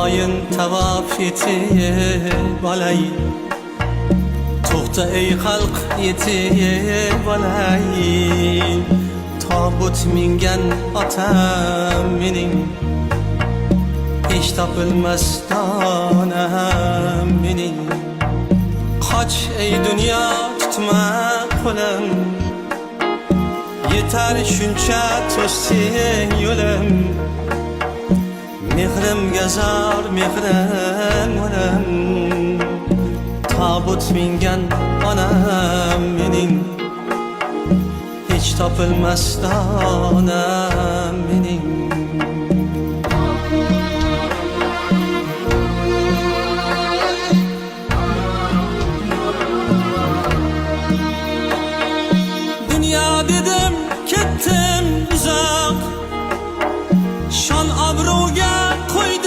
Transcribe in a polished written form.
Kaybayın tavaf yetip alay To'xta ey xalq yetib olay Tobut mingan otam mening Hech topilmas donam mening Qoch ey dunyo tutma qo'lim Yetar shuncha to'sding yo'lim Mehrimga zor mehrim o'lim Tobut mingan onam mening Hech topilmas donam